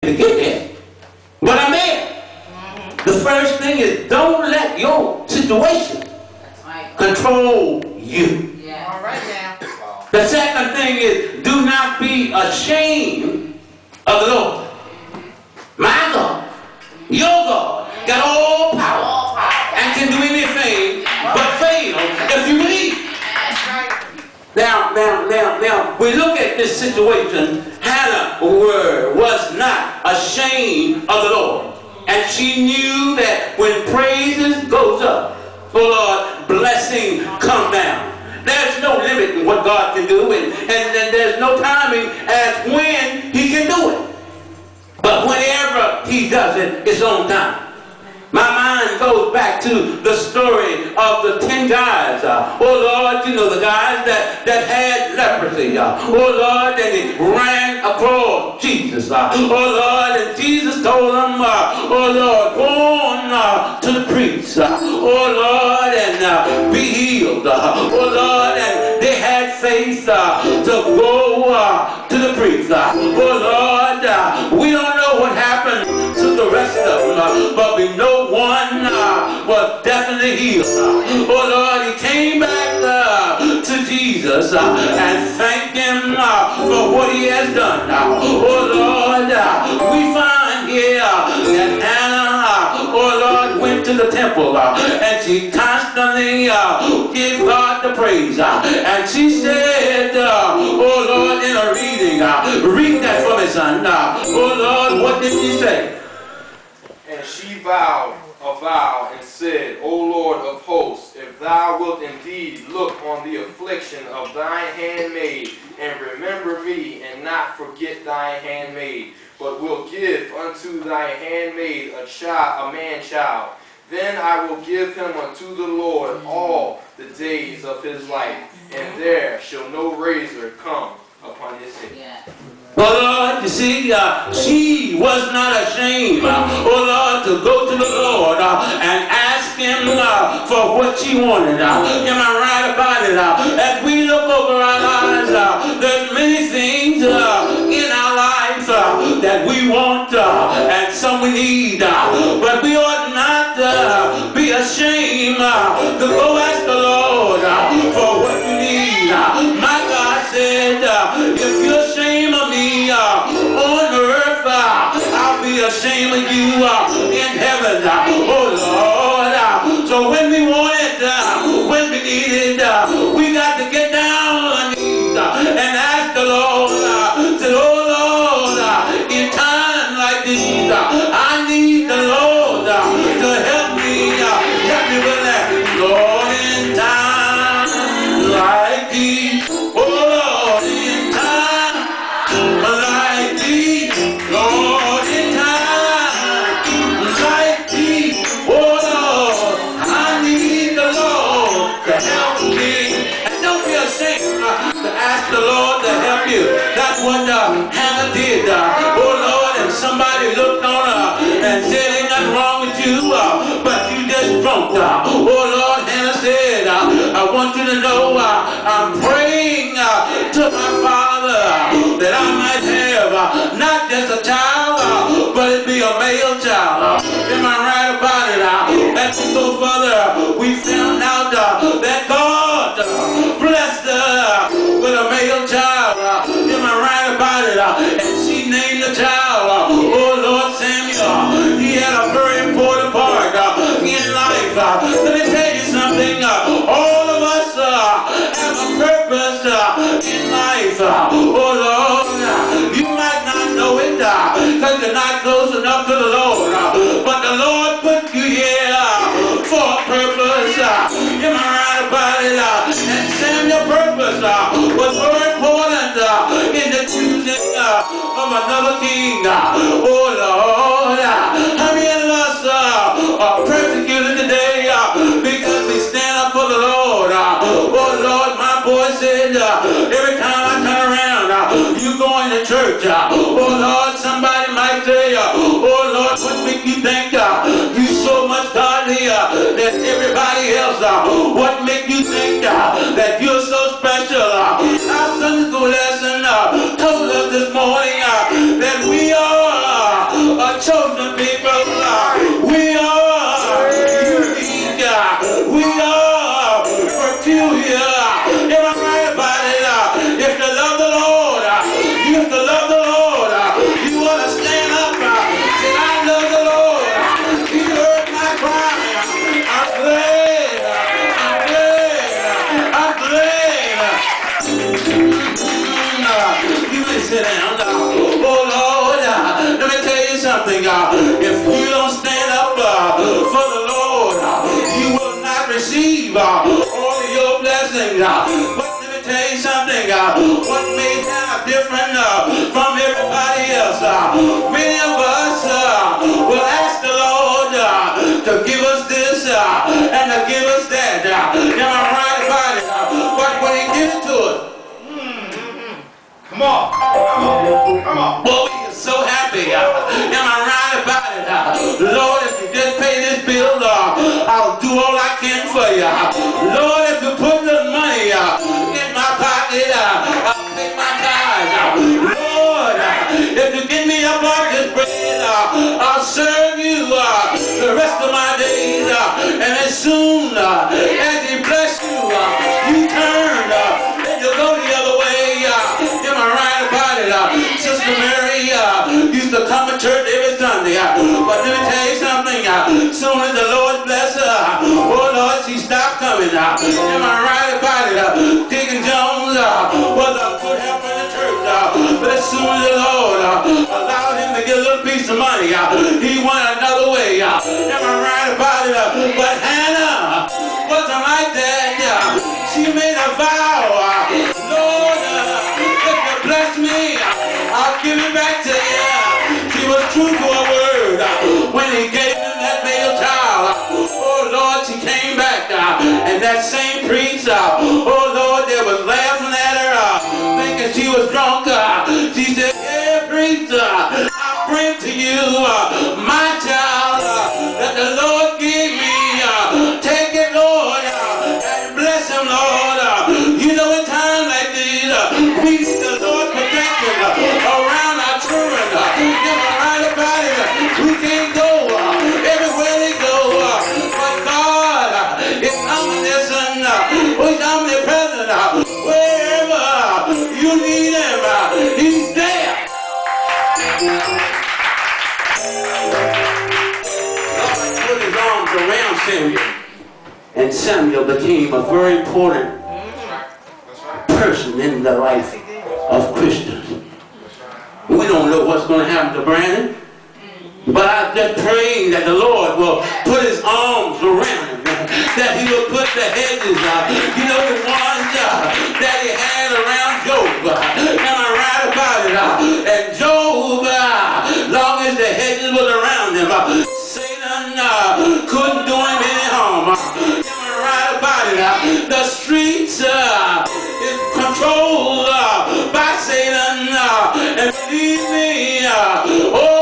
to get there. But I'm there. The first thing is don't let your situation control you. Yeah. All right now. The second thing is do not be ashamed of the Lord. My God, your God, got all power and can do anything but fail if you believe. Now, we look at this situation. Hannah was not ashamed of the Lord. And she knew that when praises goes up, oh Lord, blessing come down. There's no limit in what God can do, and there's no timing as when he can do it. But whenever he does it, it's on time. My mind goes back to the story of the 10 guys. Oh Lord, you know the guys that had leprosy. Oh Lord, and they ran across Jesus. Oh Lord, and Jesus told them, oh Lord, go on to the priest. Oh Lord, and be healed. Oh Lord, and they had faith to go to the priest. Oh Lord, we don't know what happened to the rest of them, but we know one was definitely healed. Oh Lord, he came back to Jesus and thanked him for what he has done. Oh Lord, we find here that Hannah, oh Lord, went to the temple and she constantly gave God the praise. And she said, oh Lord, in a reading, read that for me, son. Oh Lord, what did she say? And she vowed a vow and said, O Lord of hosts, if thou wilt indeed look on the affliction of thine handmaid, and remember me, and not forget thine handmaid, but will give unto thy handmaid a man-child, then I will give him unto the Lord all the days of his life, and there shall no razor come upon his head. Yeah. Oh Lord, you see, she was not ashamed, oh Lord, to go to the Lord and ask him for what she wanted. Am I right about it? As we look over our lives, there's many things in our lives that we want and some we need, but we ought not be ashamed to go ask the Lord for what you need. My God said, if you're ashamed of me on earth, I'll be ashamed of you in heaven. Oh Lord, so when we want it, when we need it, we got to get down on our knees and ask the Lord, say, oh Lord, in times like these, I need the Lord to help me with that. Lord, in times like these, oh Lord, in times like these, Lord, in times like these, oh Lord, I need the Lord to help me. And don't be ashamed to ask the Lord to help you. That's what Hannah did. Oh Lord, and somebody looked on her and said, ain't nothing wrong with you, but you just drunk. Oh Lord, Hannah said, I want you to know I'm praying to my Father that I might have not just a child, but it be a male child. Am I right about it? As we go further, we found out that God blessed her with a male child. Am I right about it? And she named the child, oh Lord, Samuel. He had a very important part in life. Let me tell you something. All of us have a purpose in life. Oh Lord, you might not know it because you're not close enough to the Lord. But the Lord put you here for a purpose. Am I right about it? And Samuel's purpose was very important in the choosing of another king. Oh Lord, how many of us are persecuted today because we stand up for the Lord? Oh Lord, my boy said every time I turn around, you going to church. Oh Lord, somebody might say, oh Lord, what make you think you so much godlier than everybody else? What make you think that you're so special? Our Sunday school lesson told us this morning that we are chosen people. We are unique. We are peculiar. Am I right about it? If you love the Lord, you have to love the Lord. You want to stand up and I love the Lord. He heard my cry. I'm glad. I'm glad. I'm glad. You may sit down. Oh Lord, let me tell you something. If you don't stand up for the Lord, you will not receive all of your blessings. But let me tell you something. What may have different from everybody else? Many of us will ask the Lord to give us this and to give us that. Am I right about it? But when He gives it to us, Come on. Come on. Come on. boy, we are so happy. Am I right about it? Lord, if you just pay this bill, I'll do all I can for you. Lord, if you put the money in my pocket, I'll pay my tithes. Lord, if you give me a bar of bread, I'll serve you the rest of my days. And as soon as He bless you, you turn and you go the other way. Am I right about it? Sister Mary used to come to church every Sunday. But let me tell you something. Soon as the Lord bless her, oh Lord, she stopped coming. Am I right about it? Deacon Jones was a good helper in the church. But as soon as the Lord allowed him to get a little piece of money, he went another way. Am I right about it? But Hannah wasn't like that. She made a vow. Lord, if you bless me, I'll give it back to you. She was true to her word when He gave him that male child. Oh Lord, she came back, and that same priest, oh Lord, they was laughing at her, thinking she was drunk. She said, yeah, priest, I bring to you my child that the Lord gave me. Take it, Lord, and bless him, Lord. You know, in times like these, we need the Lord protection around our children. Am I right about it? We can't go everywhere they go, but God is omniscient, He's omnipresent. Wherever you need Him, He's there. God put His arms around Samuel, and Samuel became a very important person in the life of Christians. We don't know what's going to happen to Brandon, but I just pray that the Lord will put His arms around him, that He will put the hedges, you know, the ones that He had around Job. Am I right about it? And Job, long as the hedges was around him, Satan couldn't do him any harm. Am I right about it? The streets is controlled by Satan, and believe me, oh